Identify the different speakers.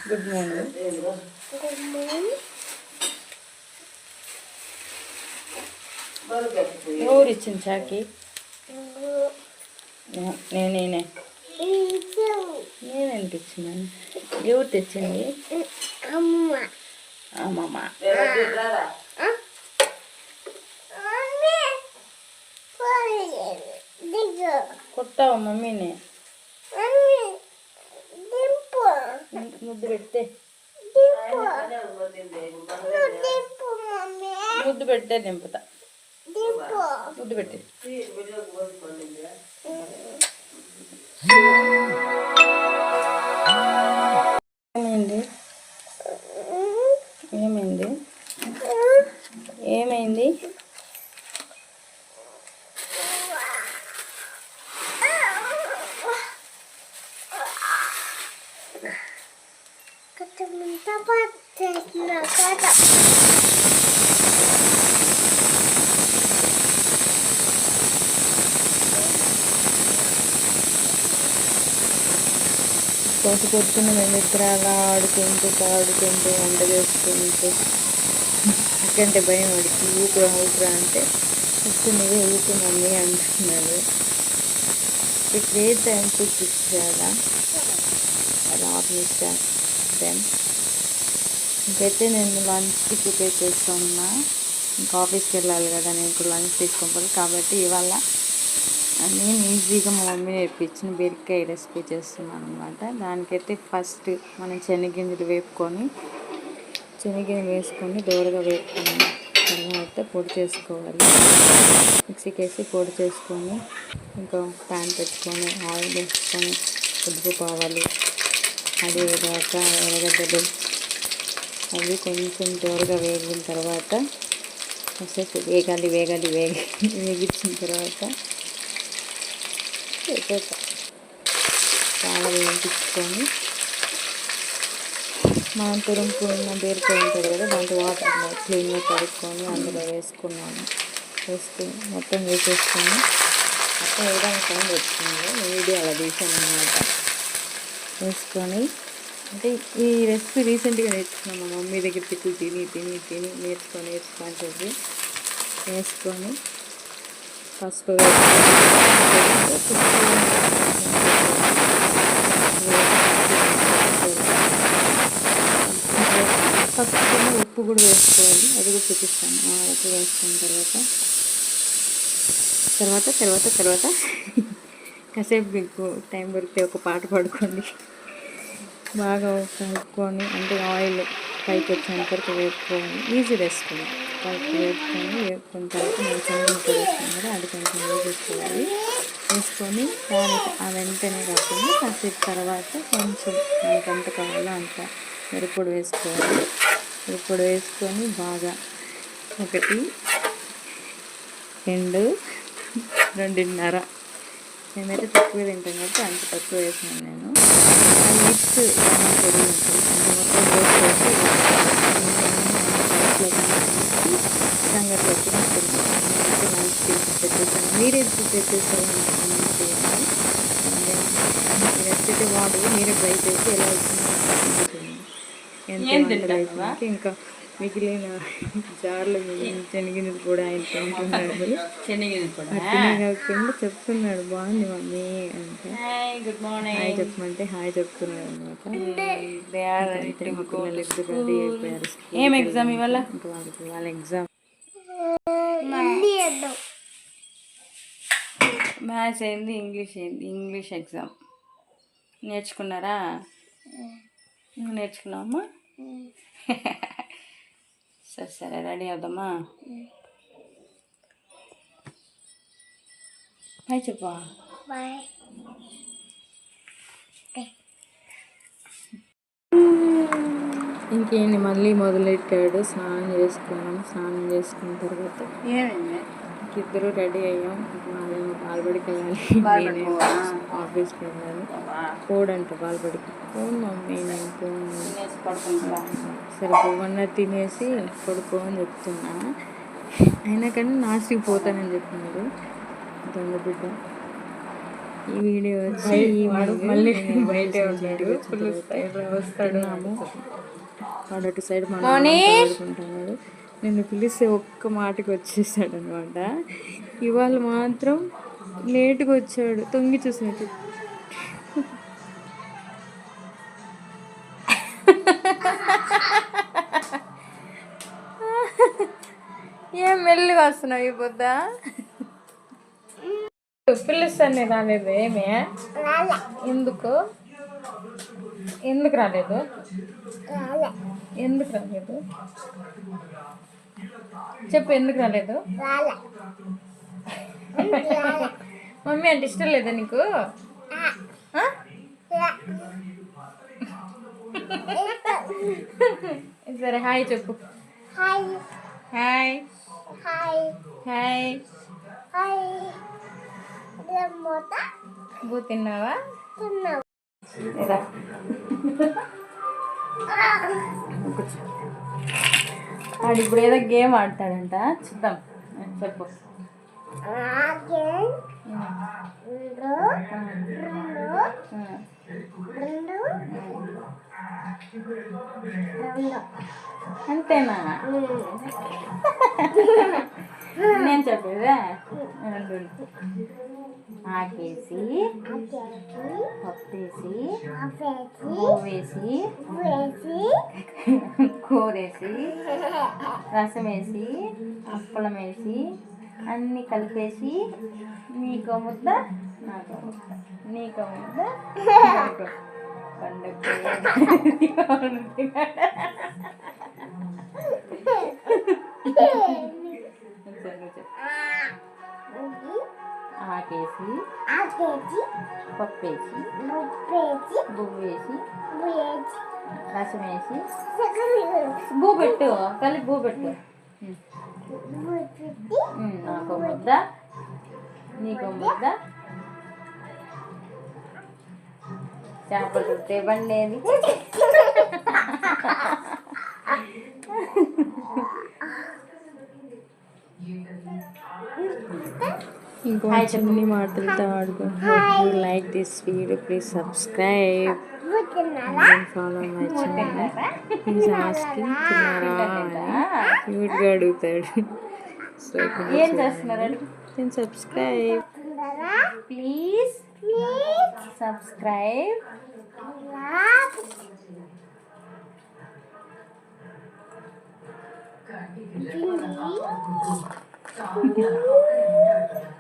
Speaker 1: Good morning. ఎవరు ఇచ్చింది చాకి? నేనే అనిపించినాను. ఎవరు తెచ్చింది? అమ్మమ్మ. కొట్టావా మమ్మీని? ముద్దు పెడితే దింపుతా. ముద్దు పెట్టి ఏమైంది? ఏమైంది? పొద్దున్న మేమిద్దరు అలా ఆడుకుంటూ పాడుకుంటూ వంట చేసుకుంటూ అక్కంటే భయం వాడికి. ఊపిరా అంటే ఫస్ట్ నువ్వే ఊపి మమ్మీ అంటున్నాడు. గ్రేట్ టైం టు కిడ్స్ కదా, అది ఆఫీస్ దెన్ ఇంకైతే నేను లంచ్కి ప్రిపేర్ చేస్తూ ఉన్నా. ఇంకా ఆఫీస్కి వెళ్ళాలి కదా, నేను ఇప్పుడు లంచ్ తీసుకోవాలి కాబట్టి ఇవాళ నేను ఈజీగా మా మమ్మీ నేర్పించిన బీరకాయ రెసిపీ చేస్తున్నాను అనమాట. దానికైతే ఫస్ట్ మనం శనగగింజలు వేసుకొని దోరగా వేపుకున్న తర్వాత పొడి చేసుకోవాలి. మిక్సీకి వేసి పొడి చేసుకొని ఇంకా ప్యాన్ పెట్టుకొని ఆయిల్ వేసుకొని ఉద్దిపప్పు ఆవాలు అది వేగాక ఎర్రగడ్డలు అవి కొంచెం దోరగా వేగిన తర్వాత కాసేపు వేగించిన తర్వాత చాలా వేయించుకొని మనం తురుముకున్న బీరకాయ ఉంటుంది కదా, దాంట్లో వాటర్ క్లీన్గా కడుక్కొని అందులో వేసుకుని మొత్తం వేసేసుకొని మొత్తం వేయడానికి టైం వచ్చింది. వీడియో అలా తీసాను అన్నమాట. వేసుకొని అంటే ఈ రెసిపీ రీసెంట్గా నేర్చుకున్నాను. మా మమ్మీ దగ్గర తిట్లు తిని నేర్చుకొని చెప్పి వేసుకొని పసుపు ఉప్పు కూడా వేసుకోవాలి. అది కూడా చూపిస్తాను. ఉప్పు వేసుకున్న తర్వాత కాసేపు మీకు టైం దొరికితే ఒక పాట పాడుకోండి. బాగా కలుపుకొని అంటే ఆయిల్ పైకి వచ్చేంత వరకు వేపుకోవాలి. Easy recipe. పైకి వేపుకున్న తర్వాత నేను శనగపిండి వేసుకున్నాను కదా, అది కొంచెం వేసుకోవాలి. వేసుకొని దానికి ఆ వెంటనే కాకుండా కాసేపు తర్వాత కొంచెం మనకు ఎంత కావాలో అంత మిరప్పొడి వేసుకోవాలి. మిరప్పొడి వేసుకొని బాగా 1, 2, 2.5 మేమైతే తక్కువ తింటాం కాబట్టి అంత తక్కువ వేసాను నేను. అది మిక్స్ పొడి ఉంటుంది అంటే మొత్తం సంగట్లో లంచ్ పెట్టేసాను. మీరే ప్రిపేర్ చేస్తారని రెసిపీ వాడు మీరే ట్రై చేసి ఎలా వచ్చింది. ఇంకా మిగిలిన జార్లు శనగగింజలు కూడా ఆయన తింటున్నాడు. అట్లనే కాకుండా చెప్తున్నాడు బాగుంది మమ్మీ అంటే. గుడ్ మార్నింగ్ హాయ్ చెప్పమంటే హాయ్ చెప్తున్నాడు అనమాట. పిల్లలు ఇద్దరు రెడీ అయిపోయారు. ఏం ఎగ్జామ్ ఇవాళ? ఇంకా వాళ్ళ ఎగ్జామ్ మ్యాథ్స్ ఏంది, ఇంగ్లీష్ ఎగ్జామ్. నేర్చుకున్నారా? నేర్చుకున్నావమ్మా? సరే రెడీ అవుదామా? బాయ్ చెప్పా. ఇంకేంటి మళ్ళీ మొదలెట్టాడు. స్నానం చేసుకున్న తర్వాత ఇద్దరు రెడీ అయ్యాం. వాళ్ళేమో బాల్బడికి వెళ్ళాలి, ఆఫీస్కి వెళ్ళాలి. పోడంట బాల్బడికి. పోను మమ్మీ నేను పోను. సరే పోవన్నా తినేసి పడుకో అని చెప్తున్నా. అయినా కానీ నాసికి పోతానని చెప్పినాడు దొంగ బిడ్డ. ఈ వీడియో వచ్చి మళ్ళీ బయటే ఉంటాడు, ఫుల్ స్టైల్ వస్తాడు. వాడు అటు సైడ్ మనం ఆడుకుంటున్నాడు. నిన్ను పిలిస్తే ఒక్క మాటకి వచ్చేసాడు అనమాట. ఇవాళ మాత్రం లేటుగా వచ్చాడు, తొంగి చూసినట్టు. ఏం మెల్లిగా వస్తున్నావు ఈ పొద్ద? పిలుస్తాను రాలేదు ఏమే? ఎందుకు ఎందుకు రాలేదు? ఎందుకు రాలేదు చెప్పు, ఎందుకు రాలేదు? మమ్మీ అంటే ఇష్టం లేదా నీకు? సరే హాయ్ చెప్పు. Hi hi. బూ తిన్నావా? ఆడు ఇప్పుడు ఏదో గేమ్ ఆడతాడంట, చూద్దాం. చెప్పు. అంతేనా? నేను చెప్పేదా? ఆకేసి పప్పేసి వేసి కూరేసి రసం వేసి అప్పలం వేసి అన్నీ కలిపేసి నీకో ముద్ద నాకో ముద్ద, నీకో ముద్ద నాకో ఆకేసి పప్పేసి బువ్వేసి రసం వేసి బూ పెట్టు, కలిపి బూ పెట్టు. నాకో ముద్ద నీకో ముద్ద. చేపలు చుట్టే బండేది. ఇంకో చిన్ని మాటలతో ఆడుకుంటున్నాను. Like this video, please subscribe and follow my channel. He's asking తిన్నారా అని క్యూట్గా అడుగుతాడు. సో ఏం చేస్తున్నారు? Then subscribe. Please subscribe. Please.